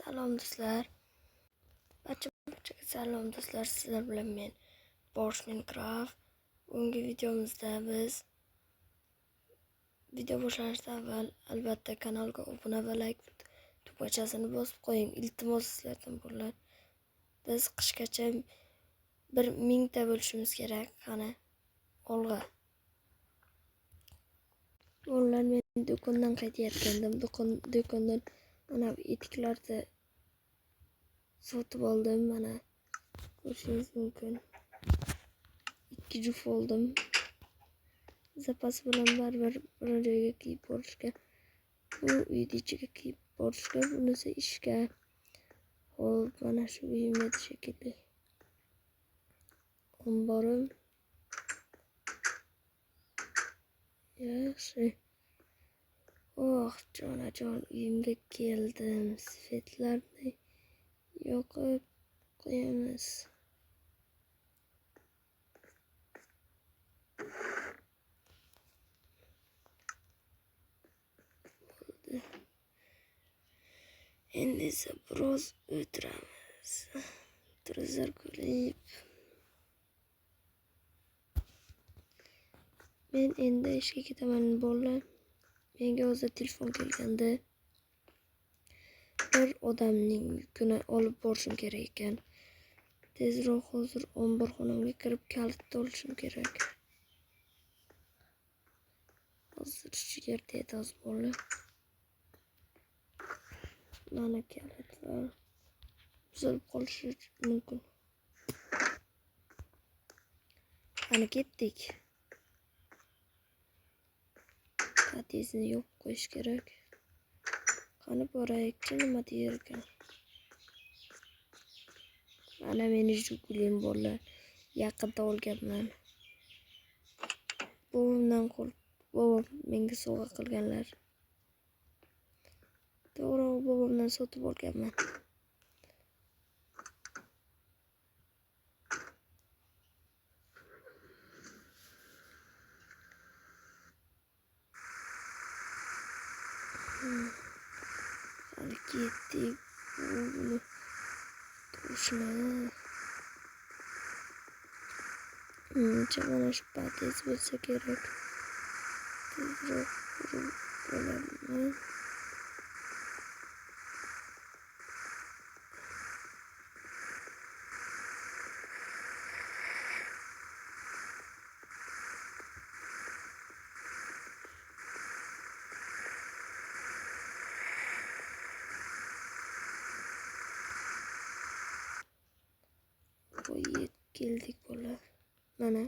Salom do'stlar. Barchaga salom do'stlar. Sizlar bilan men Minecraft. Bugungi videomizda biz video boshlashdan avval albatta kanalga obuna va like tugmachasini bosib qo'ying. Iltimos sizlardan bo'ladi. Biz qishgacha 1000 ta bo'lishimiz kerak. Qani olg'a. Onlar men do'kondan qaytayotgandim. Do'kondan mana etiklarni sotib oldim. Mana ko'rishingiz mumkin. 2 juft oldim. Zapas bilan baribir bir joyga kiyib borishga, bu uyni ichiga kiyib borishga, bunisi ishga. Hop, mana shu uyim edi shekilli. Omborim. Yaxshi. Oh, jonajon, uyimga keldim. Svetlarni yoqib qo'yamiz. Endi esa biroz o'tiramiz. Televizor ko'rib. Men endi ishga ketaman bolalar. Menga hozir telefon kelganda bir odamning yukini olib borishim kerak ekan. Tezroq hozir omborxonamga kirib kalitni olishim kerak. Hozir shu yerda edi bolalar. Mana kalitlar buzilib qolishi mumkin. Qani ketdik. Katizni yopib qo'yish kerak. Qani boraylik-chi, nima deyer ekan. Mana meni Jigulim bolalar. Yaqinda olganman. Bobom menga sovg'a qilganlar. To'g'ri, bobomdan sotib olganman. Qani ketdik. Buni to'shna. Mana shu patates bo'lsa kerak. Tezroq urib olaman. Keldik bolalar. Mana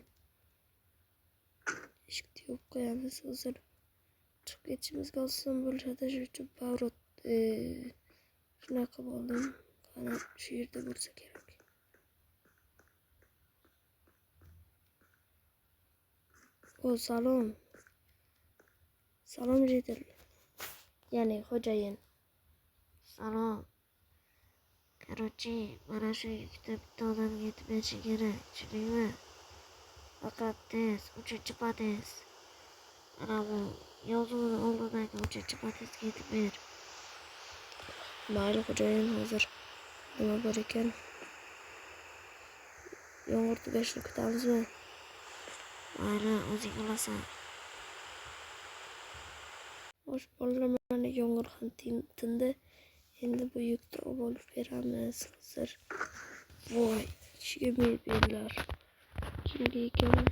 eshikni yopib qo'yamiz. Hozir chiqib ketishimizga oson bo'ladi. Shuning uchun pavrot shunaqa bo'ldim. Qani shu yerda bo'lsa kerak. O, salom. Salom Jedil. Ya'ni xo'jayin. Salom. Короче, mana shu yukni bitta odamga yetmashi kerak, tushundingmi? Faqat tez, 3-patates. Mana bu yozuvni oldidagi 3-patatesga yetib ber. Mayli xo'jayin, hozir nima bor ekan? Yomg'ir tugashini kutamizmi? Mayli, o'zing bilasan. Xo'sh, bolalar, mana yomg'ir ham tindi. Endi bu yukni olib beramiz hozir. Voy, ichiga mebellar. Kimga ekan?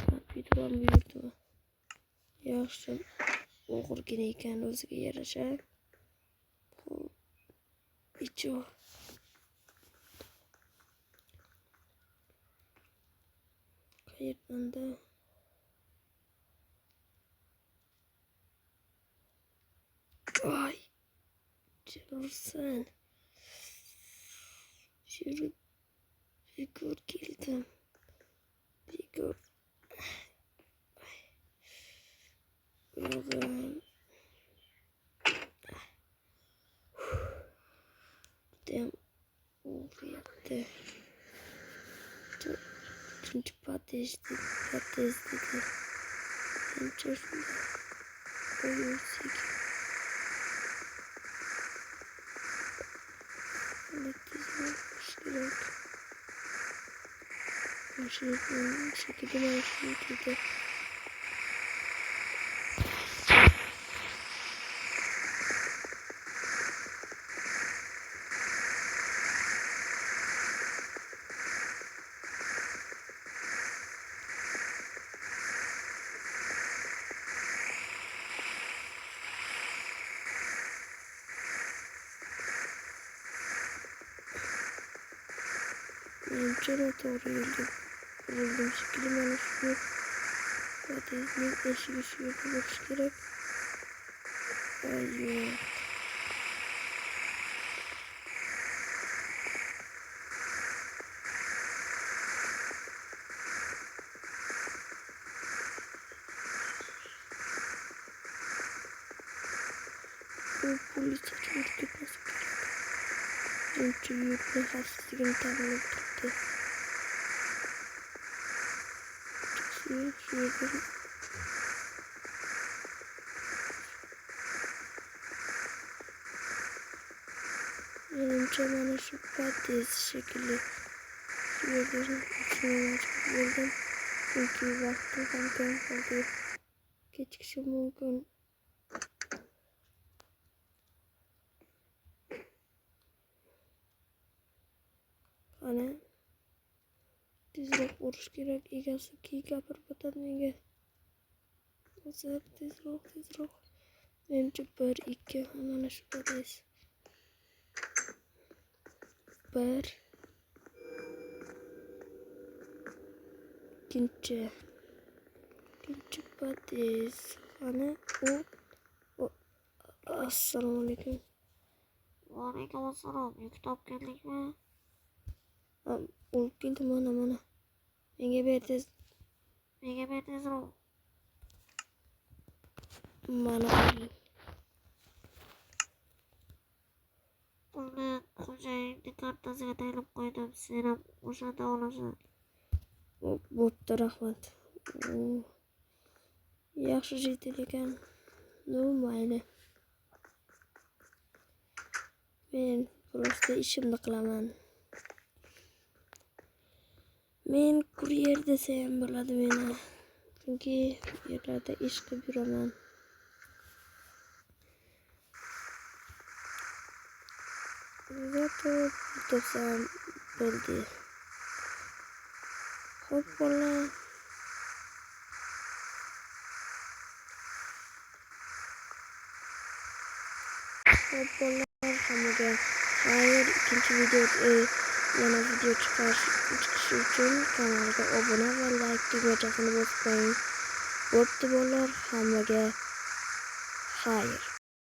Kompyuterim buyurdimi? Yaxshi, o'g'irgina ekan, o'ziga yarasha. Icho. Qayerdanda? Voy. Jursan. Yurib bekor keldim. Bekor. Uyog'im. Dem o'g'riyapti. Uchinchi patates dedi. Ancha shunday qo'yursak. şekilde mana shu YouTube'da menimcha noto'g'ri yo'lga burildim shekilli. Mana shu podyezning eshigi shu yerda bo'lishi kerak. Yo'q. Bu politsiyachi urib ketmasa kerak. Menimcha yo'lning xavfsizligini ta'minlab turibdi. Shu yerda menimcha mana shu podyez shekilli. Shu yerda o'tirishga majbur bo'ldim. Chunki vaqtim ham kam qoldi. Kechikishim mumkin. Qani tezroq urish kerak. Egasi gapirib o'tadi menga. Hozir tezroq. Menimcha 1-2 mana shu podyez. 1 ikkinchi podyez. Qani u assalomu alaykum. Va alaykum assalom. Yuk topganlikmi? Olib keldim mana. Menga ber tezroq. Mana oling. Uni xo'jayinning kartasiga tayinlab qo'ydim. Sen ham o'shanda olasan. Bo'pti, rahmat. Yaxshi jetel ekan. Mayli. Men prosta ishimni qilaman. Men kuryer desa ham bo'ladi meni. Chunki yerlarda ish qilib yuraman. Zato topsam bo'ldi. Xo'p, bola. Hammaga xayr. Ikkinchi video yana video chiqishi uchun kanalga obuna va like tugmachasini bosib qo'ying. Bo'pti bolalar, hammaga xayr.